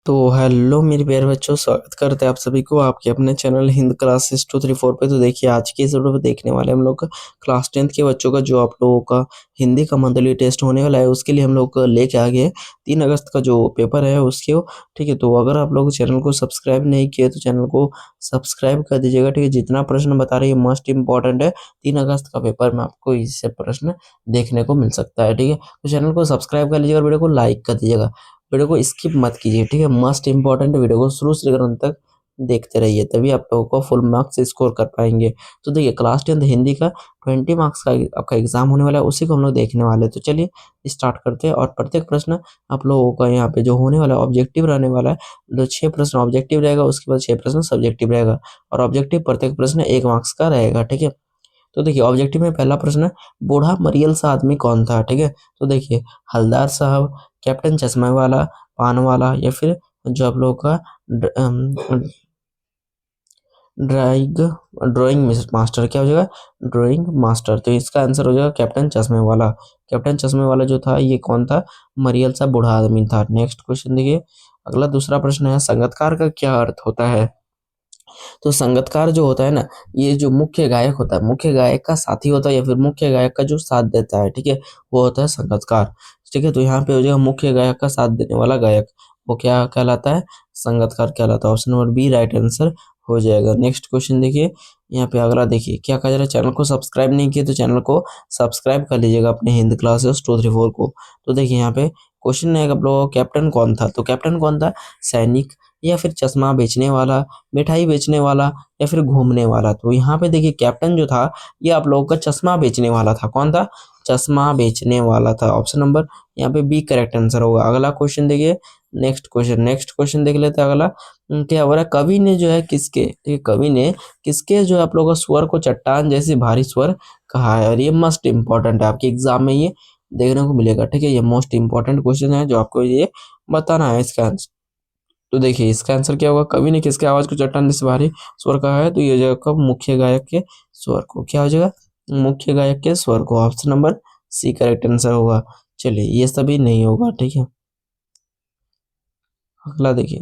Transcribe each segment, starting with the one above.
तो हेलो मेरे प्यारे बच्चों, स्वागत करते हैं आप सभी को आपके अपने चैनल हिंद क्लासेस 234 पे। तो देखिए, आज की इस वीडियो में देखने वाले हम लोग क्लास 10th के बच्चों का जो आप लोगों का हिंदी का मंथली टेस्ट होने वाला है, उसके लिए हम लोग लेके आ गए 3 अगस्त का जो पेपर है उसके। ठीक है, तो अगर आप लोग चैनल को सब्सक्राइब नहीं किए तो चैनल को सब्सक्राइब कर दीजिएगा। ठीक है, जितना प्रश्न बता रही है मस्ट इंपॉर्टेंट है। 3 अगस्त का पेपर में आपको इससे प्रश्न देखने को मिल सकता है। ठीक है, तो चैनल को सब्सक्राइब कर लीजिएगा और वीडियो को लाइक कर दीजिएगा। वीडियो को स्किप मत कीजिए। ठीक है, मस्ट इंपॉर्टेंट वीडियो को शुरू से लेकर अंत तक देखते रहिए, तभी आप लोगों को फुल मार्क्स स्कोर कर पाएंगे। तो देखिए, क्लास 10th हिंदी का 20 मार्क्स का आपका एग्जाम होने वाला है, उसी को हम लोग देखने वाले हैं। तो चलिए स्टार्ट करते हैं। और प्रत्येक प्रश्न आप लोगों का यहाँ पे जो होने वाला है ऑब्जेक्टिव रहने वाला है। जो 6 प्रश्न ऑब्जेक्टिव रहेगा, उसके बाद 6 प्रश्न सब्जेक्टिव रहेगा। और ऑब्जेक्टिव प्रत्येक प्रश्न 1 मार्क्स का रहेगा। ठीक है, तो देखिए ऑब्जेक्टिव में पहला प्रश्न है, बूढ़ा मरियल सा आदमी कौन था। ठीक है, तो देखिए हलदार साहब, कैप्टन चश्मा वाला, पान वाला, या फिर जो आप लोगों का ड्राइंग ड्राइंग मास्टर। क्या हो जाएगा? Drawing master. तो इसका आंसर हो जाएगा कैप्टन चश्मे वाला। कैप्टन चश्मे वाला जो था ये कौन था? मरियल सा बूढ़ा आदमी था। नेक्स्ट क्वेश्चन देखिए, अगला दूसरा प्रश्न है, संगीतकार का क्या अर्थ होता है। तो संगीतकार जो होता है ना, ये जो मुख्य गायक होता है, मुख्य गायक का साथी होता है या फिर मुख्य गायक का जो साथ देता है। ठीक है, वो होता है संगीतकार। ठीक है, तो यहाँ पे हो जाएगा मुख्य गायक का साथ देने वाला गायक, वो क्या कहलाता है? संगीतकार कहलाता है। Option number B right answer हो जाएगा। नेक्स्ट क्वेश्चन देखिए, यहाँ पे अगला देखिए क्या कहा जा रहा है, चैनल को सब्सक्राइब नहीं किए तो चैनल को सब्सक्राइब कर लीजिएगा अपने हिंद क्लासेस 234 को। तो देखिए यहाँ पे क्वेश्चन है, आप लोगों कैप्टन कौन था। तो कैप्टन कौन था? सैनिक, या फिर चश्मा बेचने वाला, मिठाई बेचने वाला, या फिर घूमने वाला। तो यहाँ पे देखिए कैप्टन जो था ये आप लोगों का चश्मा बेचने वाला था। कौन था? चश्मा बेचने वाला था। ऑप्शन नंबर यहाँ पे बी करेक्ट आंसर होगा। अगला क्वेश्चन देखिए, नेक्स्ट क्वेश्चन देख लेते हैं अगला। क्या हो रहा है, कवि ने जो है किसके, ठीक है, कवि ने किसके जो है आप लोगों का स्वर को चट्टान जैसी भारी स्वर कहा है। और ये मस्ट इंपॉर्टेंट है, आपके एग्जाम में ये देखने को मिलेगा। ठीक है, ये मोस्ट इंपॉर्टेंट क्वेश्चन है जो आपको ये बताना है इसका आंसर। तो देखिए इसका आंसर क्या होगा, कवि ने किसके आवाज को चट्टान जैसे भारी स्वर कहा है। तो ये हो जाएगा मुख्य गायक के स्वर को। क्या हो जाएगा? मुख्य गायक के स्वर को। Option number C correct answer होगा। चलिए ये सभी नहीं होगा। ठीक है, अगला देखिए,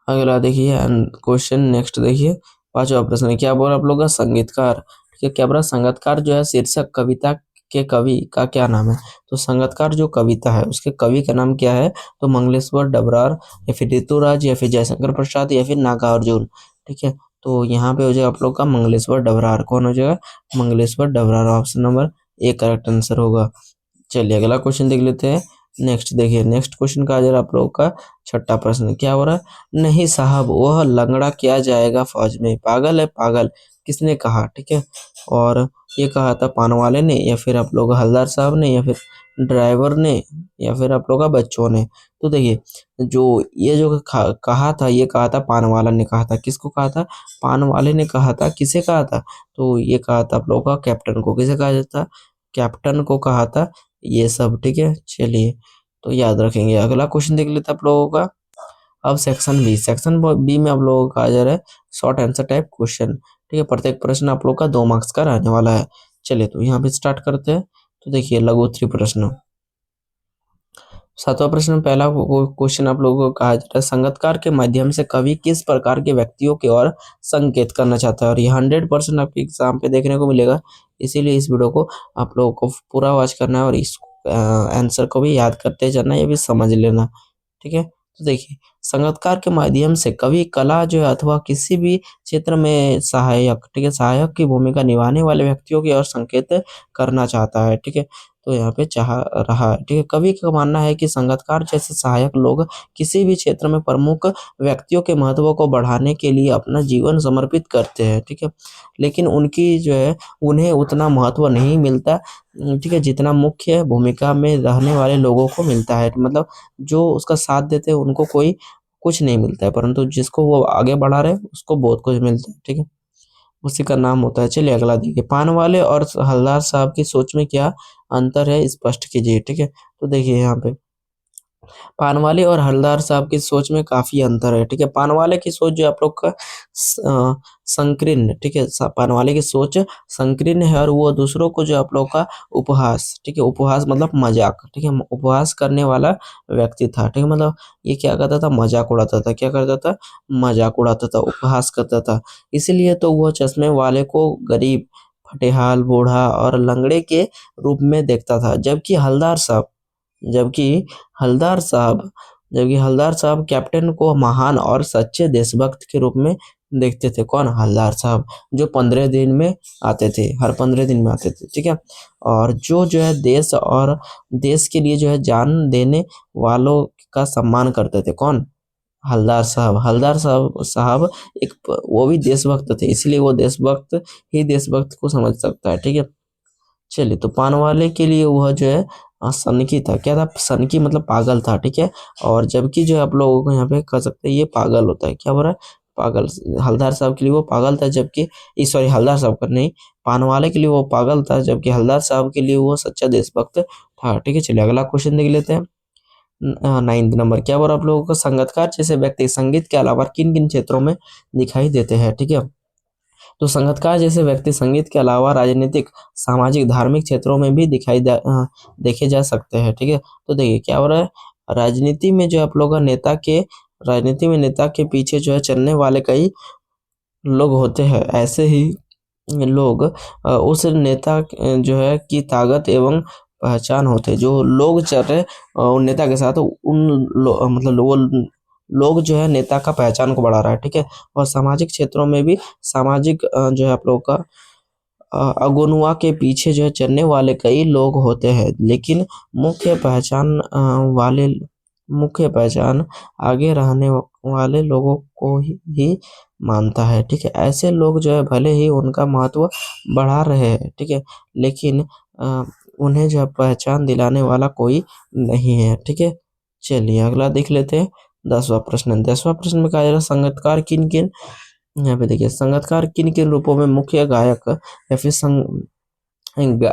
अगला देखिए क्वेश्चन नेक्स्ट देखिए, पांचवा प्रश्न है, क्या बोला आप लोग का संगीतकार। ठीक है, क्या बोला संगीतकार जो है शीर्षक कविता के कवि का क्या नाम है। तो संगीतकार जो कविता है उसके कवि का नाम क्या है। तो मंगलेश्वर डबरार, या फिर ऋतुराज, या फिर जयशंकर प्रसाद, या फिर नागार्जुन। ठीक है, तो यहाँ पे हो जाएगा आप लोग का मंगलेश्वर डबरार। कौन हो जाएगा? Mangleshwar Dabrar. Option number A correct answer होगा। चलिए अगला क्वेश्चन देख लेते हैं। नेक्स्ट देखिए, नेक्स्ट क्वेश्चन का आ जा रहा है आप लोगों का छठा प्रश्न। क्या हो रहा है, नहीं साहब वह लंगड़ा किया जाएगा फौज में, पागल है पागल, किसने कहा। ठीक है, और ये कहा था पान वाले ने, या फिर आप लोग हलदार साहब ने, या फिर ड्राइवर ने, या फिर आप लोग का बच्चों ने। तो देखिए जो ये जो कहा था, ये कहा था पान वाला ने कहा था। किसको कहा था? पान वाले ने कहा था। किसे कहा था? तो ये कहा था आप लोगों का कैप्टन को। किसे कहा जाता? कैप्टन को कहा था ये सब। ठीक है, चलिए तो याद रखेंगे। अगला क्वेश्चन देख लेते हैं आप लोगों का। अब सेक्शन बी में आप लोगों का आ जा रहा है शॉर्ट आंसर टाइप क्वेश्चन। ठीक है, प्रत्येक प्रश्न आप लोग का 2 मार्क्स का रहने वाला है। चलिए तो यहाँ पे स्टार्ट करते हैं। तो देखिए लघु उत्तरीय प्रश्न, सातवां प्रश्न, पहला क्वेश्चन आप लोगों को कहा जा रहा है, संगीतकार के माध्यम से कवि किस प्रकार के व्यक्तियों की ओर संकेत करना चाहता है। और ये 100% आपके एग्जाम पे देखने को मिलेगा, इसीलिए इस वीडियो को आप लोगों को पूरा वॉच करना है और इस आंसर को भी याद करते जाना, ये भी समझ लेना। ठीक है, तो देखिए संगीतकार के माध्यम से कवि कला जो है अथवा किसी भी क्षेत्र में सहायक, ठीक है, सहायक की भूमिका निभाने वाले व्यक्तियों की ओर संकेत करना चाहता है। ठीक है, तो यहाँ पे चाह रहा है। ठीक है, कवि का मानना है कि संगीतकार जैसे सहायक लोग किसी भी क्षेत्र में प्रमुख व्यक्तियों के महत्व को बढ़ाने के लिए अपना जीवन समर्पित करते हैं। ठीक है, लेकिन उनकी जो है उन्हें उतना महत्व नहीं मिलता, ठीक है, जितना मुख्य भूमिका में रहने वाले लोगों को मिलता है। मतलब जो उसका साथ देते हैं उनको कोई कुछ नहीं मिलता है, परंतु जिसको वो आगे बढ़ा रहे हैं उसको बहुत कुछ मिलता है। ठीक है, उसी का नाम होता है। चलिए अगला देखिए, पान वाले और हलदार साहब की सोच में क्या अंतर है, स्पष्ट कीजिए। ठीक है, तो देखिए यहाँ पे पानवाले और हलदार साहब की सोच में काफ़ी अंतर है, ठीक है। पानवाले की सोच जो आप लोग का संकीर्ण, ठीक है। पानवाले की सोच संकीर्ण है और वो दूसरों को जो आप लोग का उपहास, ठीक है, उपहास मतलब मजाक, ठीक है, उपहास करने वाला व्यक्ति था, ठीक है। मतलब ये क्या करता था, मजाक उड़ाता था, क्या करता था, मजाक उड़ाता था, उपहास करता था। इसीलिए तो वो चश्मे वाले को गरीब, फटेहाल, बूढ़ा और लंगड़े के रूप में देखता था। जबकि हलदार साहब जबकि हलदार साहब कैप्टन को महान और सच्चे देशभक्त के रूप में देखते थे। कौन? हलदार साहब, जो 15 दिन में आते थे, हर 15 दिन में आते थे, ठीक है। और जो है देश और देश के लिए जो है जान देने वालों का सम्मान करते थे। कौन? हलदार साहब एक वो भी देशभक्त थे, इसलिए वो देशभक्त ही देशभक्त को समझ सकता है, ठीक है। चलिए, तो पान वाले के लिए वह जो है सनकी था। क्या था? सनकी मतलब पागल था, ठीक है। और जबकि जो आप लोगों को यहाँ पे कह सकते हैं ये पागल होता है। क्या बोल रहा है? पागल। हलदार साहब के लिए वो पागल था, जबकि सॉरी, हलदार साहब का नहीं, पान वाले के लिए वो पागल था, जबकि हलदार साहब के लिए वो सच्चा देशभक्त था, ठीक है। चलिए अगला क्वेश्चन देख लेते हैं। 9 नंबर, क्या बोल रहा है आप लोगों को? संगीतकार जैसे व्यक्ति संगीत के अलावा किन किन क्षेत्रों में दिखाई देते हैं, ठीक है। तो संगीतकार जैसे व्यक्ति संगीत के अलावा राजनीतिक, सामाजिक, धार्मिक क्षेत्रों में भी देखे जा सकते हैं, ठीक है। तो देखिए क्या हो रहा है, राजनीति में जो आप लोगों का राजनीति में नेता के पीछे जो है चलने वाले कई लोग होते हैं। ऐसे ही लोग उस नेता जो है की ताकत एवं पहचान होते हैं। जो लोग चल रहे उन नेता के साथ, मतलब वो लोग जो है नेता का पहचान को बढ़ा रहा है, ठीक है। और सामाजिक क्षेत्रों में भी सामाजिक जो है आप लोगों का अगुनवा के पीछे जो है चलने वाले कई लोग होते हैं, लेकिन मुख्य पहचान वाले मुख्य पहचान आगे रहने वाले लोगों को ही मानता है, ठीक है। ऐसे लोग जो है भले ही उनका महत्व बढ़ा रहे हैं, ठीक है, लेकिन उन्हें जो है पहचान दिलाने वाला कोई नहीं है, ठीक है। चलिए अगला देख लेते हैं। 10वां प्रश्न में कहा जा रहा है संगीतकार किन किन, यहाँ पे देखिए, संगीतकार किन किन रूपों में मुख्य गायक या फिर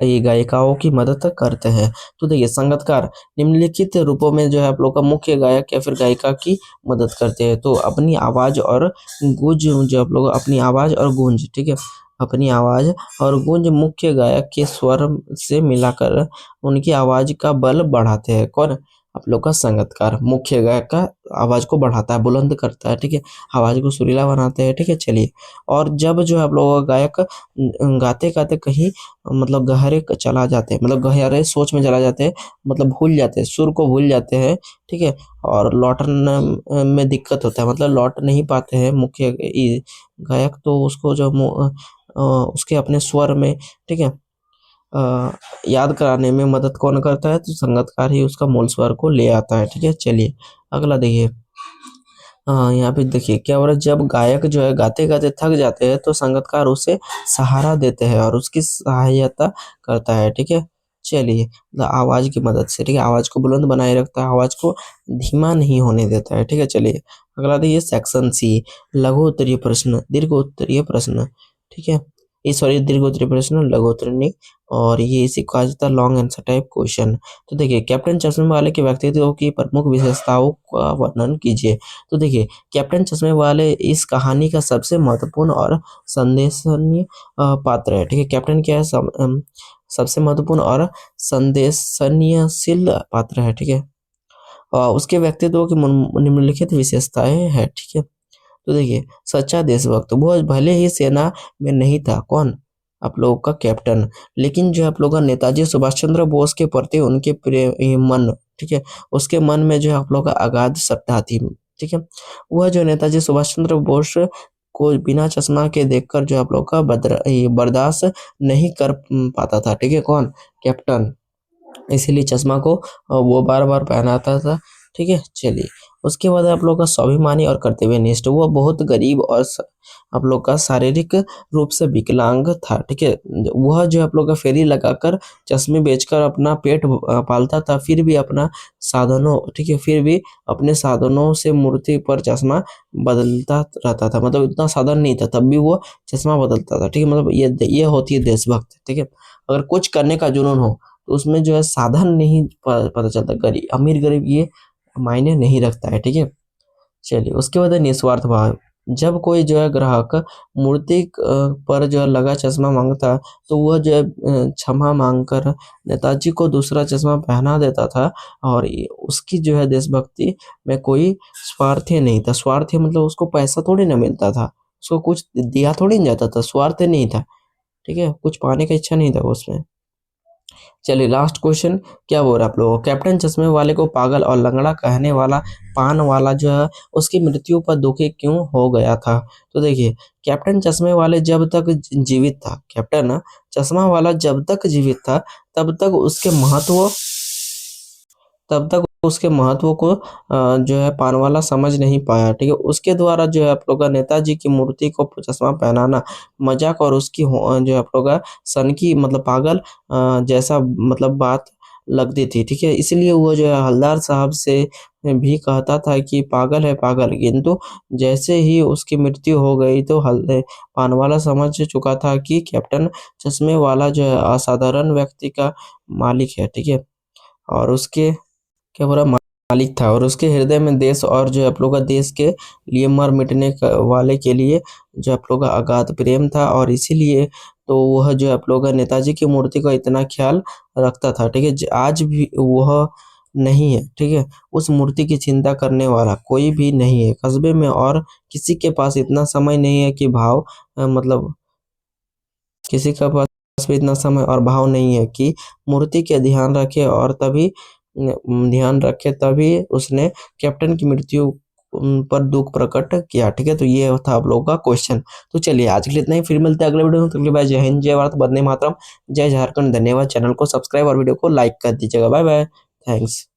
ये गायिकाओं की मदद करते हैं। तो देखिए संगीतकार निम्नलिखित रूपों में जो है आप लोग का मुख्य गायक या फिर गायिका की मदद करते हैं। तो अपनी आवाज और गूंज, जो आप लोग अपनी आवाज और गूंज, ठीक है, अपनी आवाज और गूंज मुख्य गायक के स्वर से मिलाकर उनकी आवाज का बल बढ़ाते हैं। कौन? आप लोग का संगीतकार मुख्य गायक का आवाज को बढ़ाता है, बुलंद करता है, ठीक है, आवाज को सुरीला बनाते हैं, ठीक है। चलिए, और जब जो है आप लोगों का गायक गाते गाते कहीं मतलब चला जाते हैं, मतलब गहरे सोच में चला जाते हैं, मतलब भूल जाते हैं, सुर को भूल जाते हैं, ठीक है। और लौटने में दिक्कत होता है, मतलब लौट नहीं पाते हैं मुख्य गायक, तो उसको जो उसके अपने स्वर में, ठीक है, याद कराने में मदद कौन करता है? तो संगीतकार ही उसका मूल स्वर को ले आता है, ठीक है। चलिए अगला देखिए। हाँ, यहाँ पे देखिए क्या हो रहा है, जब गायक जो है गाते गाते थक जाते हैं तो संगीतकार उसे सहारा देते हैं और उसकी सहायता करता है, ठीक है। चलिए, मतलब आवाज की मदद से, ठीक है, आवाज को बुलंद बनाए रखता है, आवाज को धीमा नहीं होने देता है, ठीक है। चलिए अगला देखिए सेक्शन सी, लघु उत्तरीय प्रश्न, दीर्घ उत्तरीय प्रश्न, ठीक है। ये सॉरी, दीर्घ उत्तरीय प्रश्न, लघु उत्तरीय नहीं, और ये इसी कहा जाता है लॉन्ग आंसर टाइप क्वेश्चन। तो देखिए, कैप्टन चश्मे वाले के व्यक्तित्व की प्रमुख विशेषताओं का वर्णन कीजिए। तो देखिए, कैप्टन चश्मे वाले इस कहानी का सबसे महत्वपूर्ण और संदेशनीय पात्र है, ठीक है। कैप्टन क्या है? सबसे महत्वपूर्ण और संदेशनीयशील पात्र है, ठीक है। उसके व्यक्तित्व की निम्नलिखित विशेषताएं है, ठीक है। तो देखिए, सच्चा देशभक्त, वो भले ही सेना में नहीं था। कौन? आप लोगों का कैप्टन, लेकिन जो आप लोगों का नेताजी सुभाष चंद्र बोस के प्रति उनके मन, ठीक है, उसके मन में जो है आप लोगों का अगाध श्रद्धा थी, ठीक है। वह जो नेताजी सुभाष चंद्र बोस को बिना चश्मा के देखकर जो आप लोग का बर्दाश्त नहीं कर पाता था, ठीक है। कौन? कैप्टन, इसीलिए चश्मा को वो बार बार पहनाता था, ठीक है। चलिए, उसके बाद आप लोग का स्वाभिमानी और कर्तव्यनिष्ठ, वो बहुत गरीब और आप लोग का शारीरिक रूप से विकलांग था, ठीक है। वह जो आप लोग का फेरी लगाकर चश्मे बेचकर अपना पेट पालता था, फिर भी अपना साधनों, ठीक है, फिर भी अपने साधनों से मूर्ति पर चश्मा बदलता रहता था, मतलब इतना साधन नहीं था तब भी वो चश्मा बदलता था, ठीक है। मतलब ये होती है देशभक्त, ठीक है। अगर कुछ करने का जुनून हो तो उसमें जो है साधन नहीं पता चलता, गरीब अमीर गरीब ये मायने नहीं रखता है, ठीक है। चलिए उसके बाद है निस्वार्थ भाव। जब कोई जो है ग्राहक मूर्ति पर जो है लगा चश्मा मांगता, तो वह जो है क्षमा मांगकर नेताजी को दूसरा चश्मा पहना देता था। और उसकी जो है देशभक्ति में कोई स्वार्थ ही नहीं था। स्वार्थ मतलब उसको पैसा थोड़ी ना मिलता था, उसको कुछ दिया थोड़ी ना जाता था, स्वार्थ नहीं था, ठीक है, कुछ पाने का इच्छा नहीं था उसमें। चलिए लास्ट क्वेश्चन क्या बोल रहा है आप लोगों को, कैप्टन चश्मे वाले को पागल और लंगड़ा कहने वाला पान वाला जो है उसकी मृत्यु पर दुखी क्यों हो गया था। तो देखिए कैप्टन चश्मे वाले जब तक जीवित था, कैप्टन चश्मा वाला जब तक जीवित था तब तक उसके महत्व को जो है पानवाला समझ नहीं पाया, ठीक है। उसके द्वारा जो है आप लोग का नेताजी की मूर्ति को चश्मा पहनाना मजाक और उसकी जो है आप लोग का सन की मतलब पागल जैसा मतलब बात लगती थी, ठीक है। इसलिए वो जो है हवलदार साहब से भी कहता था कि पागल है पागल, किंतु जैसे ही उसकी मृत्यु हो गई तो पानवाला समझ चुका था कि कैप्टन चश्मे वाला जो है असाधारण व्यक्ति का मालिक है, ठीक है। और उसके क्या बुरा मालिक था, और उसके हृदय में देश और जो आप लोग का देश के लिए मर मिटने वाले के लिए जो आप लोग का अगाध प्रेम था, और इसीलिए तो वह जो आप लोग का नेताजी की मूर्ति का इतना ख्याल रखता था, ठीक है। आज भी वह नहीं है, ठीक है। उस मूर्ति की चिंता करने वाला कोई भी नहीं है कस्बे में, और किसी के पास इतना समय नहीं है कि मतलब किसी के पास भी इतना समय और भाव नहीं है कि मूर्ति के ध्यान रखे, तभी उसने कैप्टन की मृत्यु पर दुख प्रकट किया, ठीक है। तो ये था आप लोगों का क्वेश्चन। तो चलिए आज के लिए इतना ही, फिर मिलते हैं अगले वीडियो में। तब तक के लिए बाय, जय हिंद, जय भारत, वंदे मातरम, जय झारखंड। धन्यवाद। चैनल को सब्सक्राइब और वीडियो को लाइक कर दीजिएगा। Bye bye, thanks.